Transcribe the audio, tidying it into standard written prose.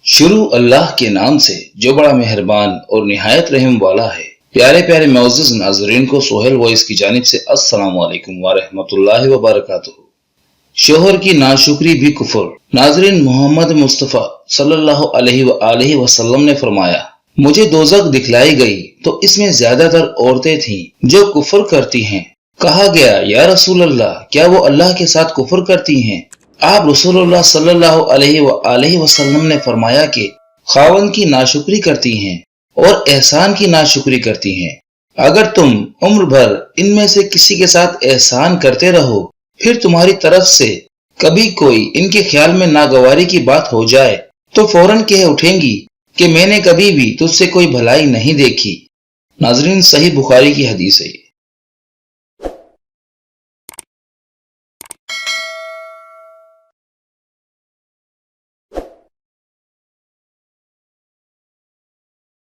शुरू अल्लाह के नाम से जो बड़ा मेहरबान और निहायत रहम वाला है। प्यारे प्यारे मोअज़्ज़िज़ नाज़रीन को सोहेल वॉइस की जानिब से अस्सलामु अलैकुम व रहमतुल्लाहि व बरकातुहू। शोहर की नाशुक्री भी कुफ्र। नाज़रीन, मोहम्मद मुस्तफ़ा सल्लल्लाहु अलैहि वसल्लम ने फरमाया, मुझे दोज़ख दिखलाई गई तो इसमें ज्यादातर औरतें थीं जो कुफ्र करती हैं। कहा गया, या रसूल अल्लाह, क्या वो अल्लाह के साथ कुफ्र करती हैं? आप रसूलुल्लाह सल्लल्लाहु अलैहि वसल्लम ने फरमाया कि खावन की नाशुक्री करती हैं और एहसान की नाशुक्री करती हैं। अगर तुम उम्र भर इनमें से किसी के साथ एहसान करते रहो, फिर तुम्हारी तरफ से कभी कोई इनके ख्याल में नागवारी की बात हो जाए तो फौरन कह उठेंगी कि मैंने कभी भी तुझसे कोई भलाई नहीं देखी। नाज़रीन, सही बुखारी की हदीस है।